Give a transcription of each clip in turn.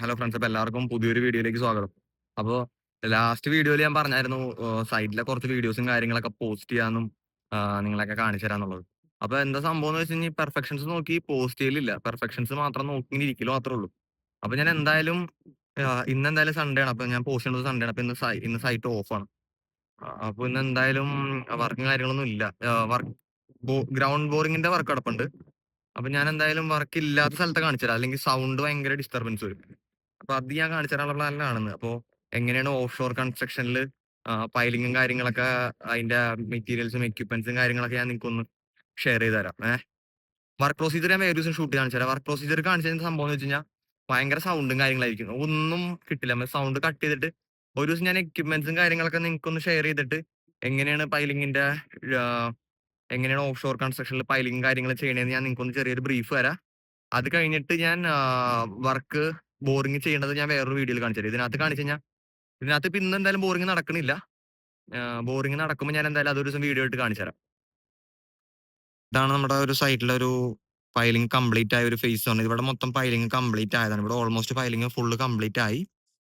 Hello friends. അപ്പോൾ എല്ലാവർക്കും പുതിയൊരു വീഡിയോയിലേക്ക് സ്വാഗതം. അപ്പോൾ ലാസ്റ്റ് വീഡിയോയിൽ ഞാൻ പറഞ്ഞായിരുന്നു സൈറ്റിലെ കുറച്ച് വീഡിയോസും കാര്യങ്ങളൊക്കെ പോസ്റ്റ് ചെയ്യാനും നിങ്ങളെയൊക്കെ കാണിച്ചു തരാന്നുള്ളത്. അപ്പോൾ എന്താ സംഭവം എന്ന് വെച്ച് കഴിഞ്ഞാൽ പെർഫെക്ഷൻസ് നോക്കി പോസ്റ്റ് ചെയ്യലില്ല. പെർഫെക്ഷൻസ് മാത്രം നോക്കി ഇങ്ങനെ ഇരിക്കല് മാത്രമേ ഉള്ളൂ. അപ്പോൾ ഞാൻ എന്തായാലും ഇന്ന് എന്തായാലും സൺഡേ ആണ്. അപ്പോൾ ഞാൻ പോസ്റ്റ് ചെയ്യുന്നത് സൺഡേ ആണ്. അപ്പോൾ ഇന്ന് സൈറ്റ് ഓഫാണ്. അപ്പോൾ ഇന്ന് എന്തായാലും വർക്കും കാര്യങ്ങളൊന്നും ഇല്ല. വർക്ക് ഗ്രൗണ്ട് ബോറിങ്ങിന്റെ വർക്ക് കിടപ്പുണ്ട്. അപ്പൊ ഞാൻ എന്തായാലും വർക്ക് ഇല്ലാത്ത സ്ഥലത്തെ കാണിച്ചുതരാം. അല്ലെങ്കിൽ സൗണ്ട് ഭയങ്കര ഡിസ്റ്റർബൻസ് വരും. അപ്പൊ അത് ഞാൻ കാണിച്ചു തരാനുള്ള പ്ലാനിലാണ്. അപ്പൊ എങ്ങനെയാണ് ഓഫ് ഷോർ കൺസ്ട്രക്ഷനിൽ പൈലിങ്ങും കാര്യങ്ങളൊക്കെ അതിന്റെ മെറ്റീരിയൽസും എക്യുപ്മെന്റ്സും കാര്യങ്ങളൊക്കെ ഞാൻ നിങ്ങൾക്കൊന്ന് ഷെയർ ചെയ്ത് തരാം. വർക്ക് പ്രൊസീജിയർ ഞാൻ വേറെ ദിവസം ഷൂട്ട് കാണിച്ചു തരാം. വർക്ക് പ്രൊസീജിയർ കാണിച്ചതിന്റെ സംഭവം എന്ന് വെച്ച് കഴിഞ്ഞാൽ ഭയങ്കര സൗണ്ടും കാര്യങ്ങളായിരിക്കും. ഒന്നും കിട്ടില്ല. സൗണ്ട് കട്ട് ചെയ്തിട്ട് ഒരു ദിവസം ഞാൻ എക്യുപ്മെന്റ്സും കാര്യങ്ങളൊക്കെ നിങ്ങൾക്കൊന്ന് ഷെയർ ചെയ്തിട്ട് എങ്ങനെയാണ് പൈലിങ്ങിന്റെ എങ്ങനെയാണ് ഓഫ് ഷോർ കൺസ്ട്രക്ഷനിൽ പൈലിങ്ങും കാര്യങ്ങളും ചെയ്യണേന്ന് ഞാൻ നിങ്ങൾക്കൊന്ന് ചെറിയൊരു ബ്രീഫ് തരാം. അത് കഴിഞ്ഞിട്ട് ഞാൻ വർക്ക് ബോറിംഗ് ചെയ്യണത് ഞാൻ വേറൊരു വീഡിയോയിൽ കാണിച്ചു തരാം. ഇതിനകത്ത് ഇപ്പൊ ഇന്ന് എന്തായാലും ബോറിംഗ് നടക്കണില്ല. ബോറിംഗ് നടക്കുമ്പോൾ ഞാൻ എന്തായാലും അതൊരു ദിവസം വീഡിയോ ആയിട്ട് കാണിച്ചു തരാം. ഇതാണ് നമ്മുടെ ഒരു സൈറ്റിലെ ഒരു പൈലിംഗ് കംപ്ലീറ്റ് ആയ ഒരു ഫേസ് ആണ്. ഇവിടെ മൊത്തം പൈലിംഗ് കംപ്ലീറ്റ് ആയതാണ്. ഇവിടെ ഓൾമോസ്റ്റ് പൈലിംഗ് ഫുള്ള് കംപ്ലീറ്റ് ആയി.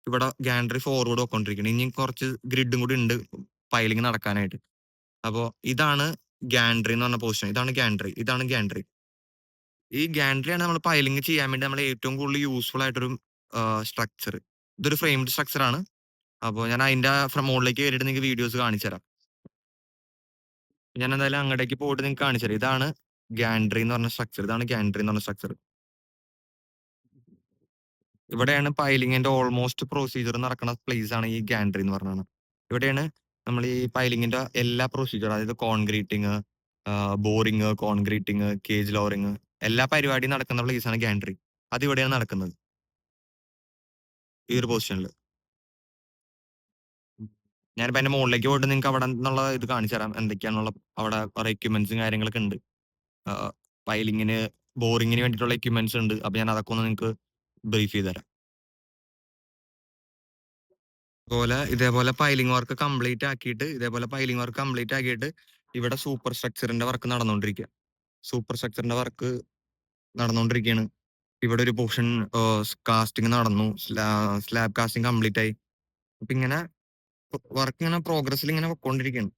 ഇവിടെ ഗാൻട്രി ഫോർവേഡ് പോയിക്കൊണ്ടിരിക്കുന്നത്. ഇനി കുറച്ച് ഗ്രിഡും കൂടി ഉണ്ട് പൈലിംഗ് നടക്കാനായിട്ട്. അപ്പോ ഇതാണ് ഗാൻട്രി എന്ന് പറഞ്ഞ പൊസിഷൻ. ഇതാണ് ഗാൻട്രി. ഈ ഗാൻട്രിയാണ് നമ്മൾ പൈലിംഗ് ചെയ്യാൻ വേണ്ടി നമ്മൾ ഏറ്റവും കൂടുതൽ യൂസ്ഫുൾ ആയിട്ടൊരു സ്ട്രക്ചർ. ഇതൊരു ഫ്രെയിംഡ് സ്ട്രക്ചർ ആണ്. അപ്പോൾ ഞാൻ അതിന്റെ മുകളിലേക്ക് കയറിയിട്ട് നിങ്ങൾക്ക് വീഡിയോസ് കാണിച്ചു തരാം. ഞാൻ എന്തായാലും അങ്ങോട്ടേക്ക് പോയിട്ട് നിങ്ങൾക്ക് കാണിച്ചു തരാം. ഇതാണ് ഗാൻട്രി എന്ന് പറഞ്ഞ സ്ട്രക്ചർ. ഇവിടെയാണ് പൈലിങ്ങിന്റെ ഓൾമോസ്റ്റ് പ്രൊസീജിയർ നടക്കുന്ന പ്ലേസ് ആണ് ഈ ഗാൻട്രി എന്ന് പറഞ്ഞത്. ഇവിടെയാണ് നമ്മൾ ഈ പൈലിങ്ങിന്റെ എല്ലാ പ്രൊസീജിയർ, അതായത് കോൺക്രീറ്റിങ്, ബോറിങ്, കോൺക്രീറ്റിങ്, കേജ് ലോറിങ്, എല്ലാ പരിപാടിയും നടക്കുന്ന പ്ലേസ് ആണ് ഗാൻട്രി. അത് ഇവിടെയാണ് നടക്കുന്നത്, ഈ ഒരു പൊസിഷനിൽ. ഞാനിപ്പോ അതിന്റെ മുകളിലേക്ക് പോയിട്ട് നിങ്ങൾക്ക് അവിടെ നിന്നുള്ള ഇത് കാണിച്ചു തരാം. എന്തൊക്കെയാണുള്ള അവിടെ കുറെ എക്യുപ്മെന്റ്സും കാര്യങ്ങളൊക്കെ ഉണ്ട്. പൈലിങ്ങിന്, ബോറിങ്ങിന് വേണ്ടിയിട്ടുള്ള എക്യുപ്മെന്റ്സ് ഉണ്ട്. അപ്പൊ ഞാൻ അതൊക്കെ ഒന്ന് നിങ്ങൾക്ക് ബ്രീഫ് ചെയ്ത് തരാം. ഇതേപോലെ പൈലിംഗ് വർക്ക് കംപ്ലീറ്റ് ആക്കിയിട്ട് ഇവിടെ സൂപ്പർ സ്ട്രക്ചറിന്റെ വർക്ക് നടന്നുകൊണ്ടിരിക്കുകയാണ്. ഇവിടെ ഒരു പോർഷൻ കാസ്റ്റിംഗ് നടന്നു. സ്ലാബ് കാസ്റ്റിംഗ് കംപ്ലീറ്റ് ആയി. അപ്പൊ ഇങ്ങനെ വർക്ക് ഇങ്ങനെ പ്രോഗ്രസ്സിൽ ഇങ്ങനെ പൊക്കോണ്ടിരിക്കുകയാണ്.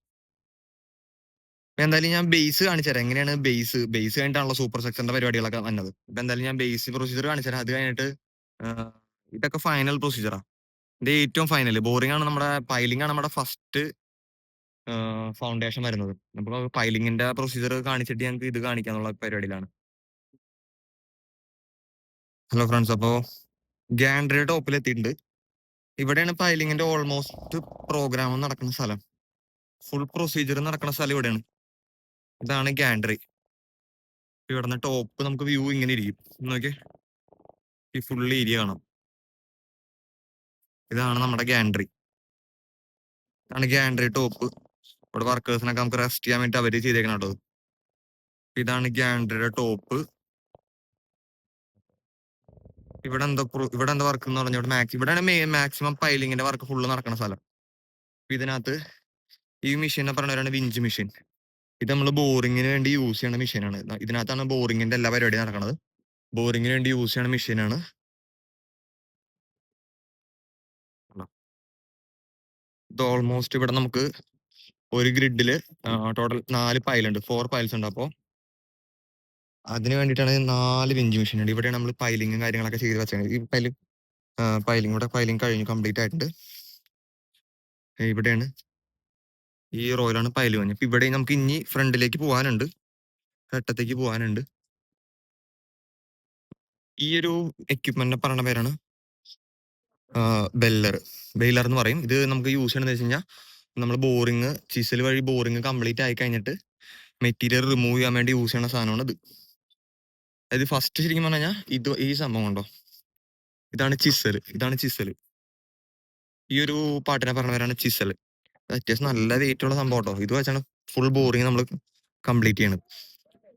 എന്തായാലും ഞാൻ ബേസ് കാണിച്ചു തരാം. എങ്ങനെയാണ് ബേസ് കഴിഞ്ഞിട്ടാണല്ലോ സൂപ്പർ സ്ട്രക്ചറിന്റെ പരിപാടികളൊക്കെ വന്നത്. ഇപ്പൊ എന്തായാലും ഞാൻ ബേസ് പ്രൊസീജിയർ കാണിച്ചു തരാം. അത് കഴിഞ്ഞിട്ട് ഇതൊക്കെ ഫൈനൽ പ്രൊസീജിയറാ. ഇത് ഏറ്റവും ഫൈനൽ പൈലിംഗ് ആണ് നമ്മുടെ ഫസ്റ്റ് ഫൗണ്ടേഷൻ വരുന്നത്. അപ്പൊ പൈലിങ്ങിന്റെ പ്രൊസീജിയർ കാണിച്ചിട്ട് ഞങ്ങൾക്ക് ഇത് കാണിക്കാന്നുള്ള പരിപാടിയിലാണ്. Hello friends. അപ്പോ ഗാൻഡ്രിയുടെ ടോപ്പിൽ എത്തിയിട്ടുണ്ട്. ഇവിടെയാണ് പൈലിങ്ങിന്റെ ഓൾമോസ്റ്റ് പ്രോഗ്രാം നടക്കുന്ന സ്ഥലം. ഫുൾ പ്രൊസീജിയർ നടക്കുന്ന സ്ഥലം ഇവിടെയാണ്. ഇതാണ് ഗാൻഡ്രി. ഇവിടുന്ന് ടോപ്പ് നമുക്ക് വ്യൂ ഇങ്ങനെ ഇരിക്കും. നോക്കിയേ, ഈ ഫുൾ ഏരിയ കാണാം. ഇതാണ് നമ്മുടെ ഗാൻഡ്രി. ടോപ്പ്. ഇവിടെ വർക്കേഴ്സിനൊക്കെ നമുക്ക് റെസ്റ്റ് ചെയ്യാൻ വേണ്ടി അവര് ചെയ്തേക്കണം കേട്ടോ. ഇതാണ് ഗാൻഡ്രിയുടെ ടോപ്പ്. ഇവിടെ എന്താ വർക്ക് എന്ന് പറഞ്ഞാൽ ഇവിടെയാണ് മാക്സിമം പൈലിങ്ങിന്റെ വർക്ക് ഫുള്ള് നടക്കുന്ന സ്ഥലം. ഇതിനകത്ത് ഈ മെഷീനെ പറഞ്ഞവരാണ് വിഞ്ച് മെഷീൻ. ഇത് നമ്മൾ ബോറിങ്ങിന് വേണ്ടി യൂസ് ചെയ്യുന്ന മെഷീനാണ്. ഇതിനകത്താണ് ബോറിങ്ങിന്റെ എല്ലാ പരിപാടിയും നടക്കുന്നത്. ബോറിങ്ങിന് വേണ്ടി യൂസ് ചെയ്യുന്ന മെഷീനാണ്. ഇത് ഓൾമോസ്റ്റ് ഇവിടെ നമുക്ക് ഒരു ഗ്രിഡില് ടോട്ടൽ 4 പൈലുണ്ട്. 4 പൈൽസ് ഉണ്ട്. അപ്പോൾ അതിന് വേണ്ടിയിട്ടാണ് 4 വിഞ്ച് മെഷീൻ ഉണ്ട്. ഇവിടെയാണ് നമ്മൾ പൈലിങ്ങും കാര്യങ്ങളൊക്കെ ചെയ്ത് വെച്ചത്. ഈ പൈലിംഗ് കഴിഞ്ഞു, കംപ്ലീറ്റ് ആയിട്ടുണ്ട്. ഇവിടെയാണ് ഈ റോയിലാണ് പൈല് കഴിഞ്ഞു. ഇപ്പൊ ഇവിടെ നമുക്ക് ഇനി ഫ്രണ്ടിലേക്ക് പോകാനുണ്ട്, ഘട്ടത്തേക്ക് പോകാനുണ്ട്. ഈ ഒരു എക്യുപ്മെന്റിനെ പറയുന്ന പേരാണ് ബെല്ലർ എന്ന് പറയും. ഇത് നമുക്ക് യൂസ് ചെയ്യണമെന്ന് വെച്ച് കഴിഞ്ഞാൽ നമ്മൾ ചിസൽ വഴി ബോറിങ് കംപ്ലീറ്റ് ആയി കഴിഞ്ഞിട്ട് മെറ്റീരിയൽ റിമൂവ് ചെയ്യാൻ വേണ്ടി യൂസ് ചെയ്യുന്ന സാധനമാണ് ഇത്. അതായത് ഫസ്റ്റ് ശരിക്കും പറഞ്ഞു കഴിഞ്ഞാൽ ഈ സംഭവം ഉണ്ടോ, ഇതാണ് ചിസൽ. ഈ ഒരു പാട്ടിനെ പറഞ്ഞവരാണ് ചിസൽ. അത്യാവശ്യം നല്ല വെയിറ്റ് ഉള്ള സംഭവം കേട്ടോ. ഇത് വെച്ചാണ് ഫുൾ ബോറിങ് നമ്മൾ കംപ്ലീറ്റ് ചെയ്യണത്.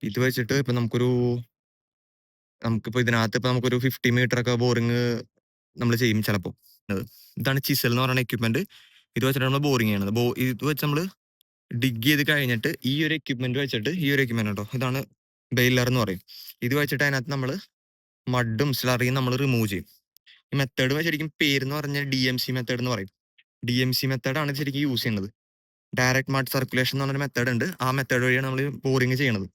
ഇത് വെച്ചിട്ട് ഇപ്പൊ നമുക്കിപ്പോ ഇതിനകത്ത് നമുക്കൊരു 50 മീറ്റർ ഒക്കെ ബോറിങ് നമ്മൾ ചെയ്യും ചിലപ്പോൾ. ഇതാണ് ചിസൽ എന്ന് പറയുന്ന എക്യുപ്മെന്റ്. ഇത് വെച്ചിട്ട് നമ്മൾ ബോറിങ് ചെയ്യണത്. ഇത് വെച്ച് നമ്മൾ ഡിഗ് ചെയ്ത് കഴിഞ്ഞിട്ട് ഈ ഒരു എക്യുപ്മെന്റ് കേട്ടോ, ഇതാണ് ബെയിലർ എന്ന് പറയും. ഇത് വെച്ചിട്ട് അതിനകത്ത് നമ്മൾ മഡും സ്ലറിയും നമ്മൾ റിമൂവ് ചെയ്യും. ഈ മെത്തേഡ് ശരിക്കും പേരെന്ന് പറഞ്ഞാൽ DMC മെത്തേഡ് എന്ന് പറയും. DMC മെത്തേഡാണ് ശരിക്കും യൂസ് ചെയ്യുന്നത്. ഡയറക്റ്റ് മഡ് സർക്കുലേഷൻ എന്ന് പറഞ്ഞൊരു മെത്തേഡ് ഉണ്ട്. ആ മെത്തേഡ് വഴിയാണ് നമ്മൾ ബോറിംഗ് ചെയ്യണത്.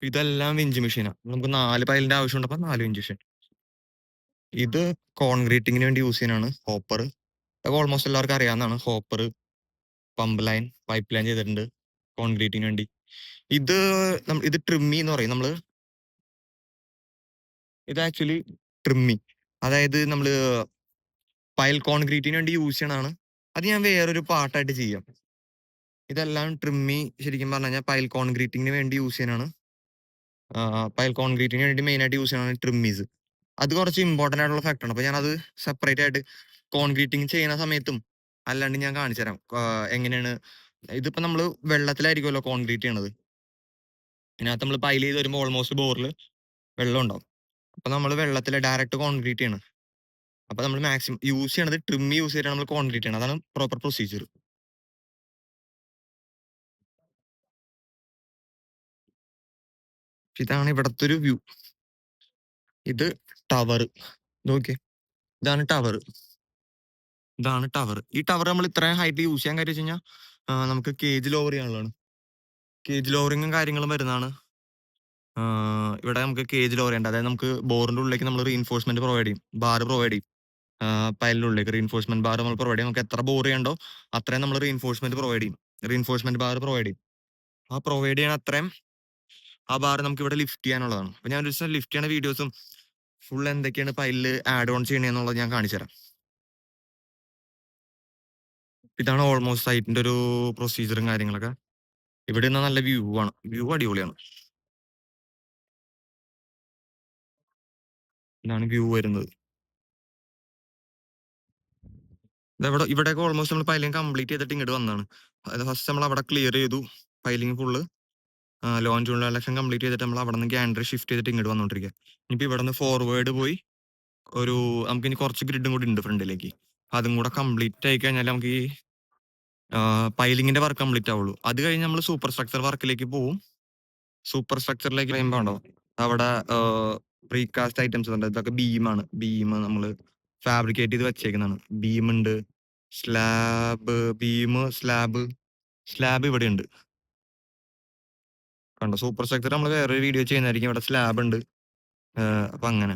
ഇതെല്ലാം വിഞ്ച് മെഷീനാണ്. നമുക്ക് 4 പൈലിന്റെ ആവശ്യമുണ്ടപ്പോൾ 4 വിഞ്ച് മെഷീൻ. ഇത് കോൺക്രീറ്റിങ്ങിന് വേണ്ടി യൂസ് ചെയ്യുന്നതാണ് ഹോപ്പർ. അതൊക്കെ ഓൾമോസ്റ്റ് എല്ലാവർക്കും അറിയാവുന്നതാണ്. Hopper, pump line, pipe line ചെയ്തിട്ടുണ്ട് കോൺക്രീറ്റിന് വേണ്ടി. ഇത് ഇത് ട്രിമ്മി എന്ന് പറയും. ഇത് ആക്ച്വലി ട്രിമ്മി, അതായത് നമ്മള് പൈൽ കോൺക്രീറ്റിന് വേണ്ടി യൂസ് ചെയ്യണതാണ്. അത് ഞാൻ വേറൊരു പാർട്ടായിട്ട് ചെയ്യാം. ഇതെല്ലാം ട്രിമ്മി ശരിക്കും പറഞ്ഞു കഴിഞ്ഞാൽ പൈൽ കോൺക്രീറ്റിങ്ങിന് വേണ്ടി യൂസ് ചെയ്യാനാണ്. പൈൽ കോൺക്രീറ്റിന് വേണ്ടി മെയിൻ ആയിട്ട് യൂസ് ചെയ്യണതാണ് ട്രിമ്മീസ്. അത് കുറച്ച് ഇമ്പോർട്ടന്റ് ആയിട്ടുള്ള ഫാക്ടറാണ്. അപ്പൊ ഞാനത് സെപ്പറേറ്റ് ആയിട്ട് കോൺക്രീറ്റിങ് ചെയ്യുന്ന സമയത്തും അല്ലാണ്ട് ഞാൻ കാണിച്ചു തരാം എങ്ങനെയാണ്. ഇതിപ്പോ നമ്മള് വെള്ളത്തിലായിരിക്കുമല്ലോ കോൺക്രീറ്റ് ചെയ്യണത്. ഇതിനകത്ത് നമ്മൾ പൈൽ ചെയ്ത് വരുമ്പോൾ ഓൾമോസ്റ്റ് ബോറിൽ വെള്ളം ഉണ്ടാവും. അപ്പൊ നമ്മൾ വെള്ളത്തിൽ ഡയറക്റ്റ് കോൺക്രീറ്റ് ചെയ്യണം. അപ്പൊ നമ്മൾ മാക്സിമം യൂസ് ചെയ്യണത് ട്രിമ്മി യൂസ് ചെയ്തിട്ടാണ് നമ്മൾ കോൺക്രീറ്റ് ചെയ്യണം. അതാണ് പ്രോപ്പർ പ്രൊസീജിയർ. ഇതാണ് ഇവിടത്തെ ഒരു വ്യൂ. ഇത് ടവർ നോക്കിയേ. ഇതാണ് ടവർ. ഈ ടവർ നമ്മൾ ഇത്രയും ഹൈറ്റ് യൂസ് ചെയ്യാൻ കാര്യം വെച്ച് കഴിഞ്ഞാൽ നമുക്ക് കേജ് ലോവർ ചെയ്യാനുള്ളതാണ്. കേജ് ലോവറിങ്ങും കാര്യങ്ങളും വരുന്നതാണ്. ഇവിടെ നമുക്ക് കേജ് ലോവർ ചെയ്യേണ്ട, അതായത് നമുക്ക് ബോറിന്റെ ഉള്ളിലേക്ക് നമ്മൾ റീഇൻഫോഴ്സ്മെന്റ് പ്രൊവൈഡ് ചെയ്യും, ബാർ പ്രൊവൈഡ് ചെയ്യും. പൈലിന്റെ ഉള്ളിലേക്ക് റീഇൻഫോഴ്സ്മെന്റ് ബാർ നമ്മൾ പ്രൊവൈഡ് ചെയ്യും. നമുക്ക് എത്ര ബോർ ചെയ്യണ്ടോ അത്രയും നമ്മൾ റീഇൻഫോഴ്സ്മെന്റ് പ്രൊവൈഡ് ചെയ്യും. റീഇൻഫോഴ്സ്മെന്റ് ബാർ പ്രൊവൈഡ് ചെയ്യും. ആ പ്രൊവൈഡ് ചെയ്യണ അത്രയും ആ ബാർ നമുക്ക് ഇവിടെ ലിഫ്റ്റ് ചെയ്യാനുള്ളതാണ്. അപ്പൊ ഞാൻ ഒരു ദിവസം ലിഫ്റ്റ് ചെയ്യണ വീഡിയോസും ഫുൾ എന്തൊക്കെയാണ് പൈലിൽ ആഡ് ഓൺ ചെയ്യണമെന്നുള്ളത് ഞാൻ കാണിച്ചു തരാം. ഇതാണ് ഓൾമോസ്റ്റ് സൈറ്റിന്റെ ഒരു പ്രൊസീജിയറും കാര്യങ്ങളൊക്കെ. ഇവിടെ നിന്ന് നല്ല വ്യൂ ആണ്. വ്യൂ അടിപൊളിയാണ്. ഇതാണ് വ്യൂ വരുന്നത്. ഇവിടെയൊക്കെ ഓൾമോസ്റ്റ് നമ്മൾ പൈലിംഗ് കംപ്ലീറ്റ് ചെയ്തിട്ട് ഇങ്ങോട്ട് വന്നതാണ്. അതായത് ഫസ്റ്റ് നമ്മൾ അവിടെ ക്ലിയർ ചെയ്തു piling full. Loan June election complete ചെയ്തിട്ട് നമ്മൾ അവിടെ നിന്ന് ഗ്യാൻഡറി ഷിഫ്റ്റ് ചെയ്തിട്ട് ഇങ്ങോട്ട് വന്നോണ്ടിരിക്കുക. ഇനിയിപ്പോ ഇവിടെ നിന്ന് ഫോർവേഡ് പോയി ഒരു നമുക്ക് ഇനി കുറച്ച് ഗ്രിഡും കൂടി ഉണ്ട് ഫ്രണ്ടിലേക്ക്. അതും കൂടെ കംപ്ലീറ്റ് ആയി കഴിഞ്ഞാൽ നമുക്ക് ഈ പൈലിങ്ങിന്റെ വർക്ക് കംപ്ലീറ്റ് ആവുള്ളൂ. അത് കഴിഞ്ഞ് നമ്മൾ സൂപ്പർ സ്ട്രക്ചർ വർക്കിലേക്ക് പോകും. സൂപ്പർ സ്ട്രക്ചറിലേക്ക് കഴിയുമ്പോൾ ഉണ്ടോ അവിടെ പ്രീകാസ്റ്റ് ഐറ്റംസ് ഉണ്ട്. ഇതൊക്കെ ബീമാണ്. ബീം നമ്മൾ ഫാബ്രിക്കേറ്റ് ചെയ്ത് വെച്ചേക്കുന്നതാണ്. ബീം ഉണ്ട്, സ്ലാബ്, ബീം, സ്ലാബ് ഇവിടെ ഉണ്ട്. കണ്ടോ സൂപ്പർ സ്ട്രക്ചർ നമ്മൾ വേറൊരു വീഡിയോ ചെയ്യുന്നതായിരിക്കും. ഇവിടെ സ്ലാബ് ഉണ്ട്. അപ്പൊ അങ്ങനെ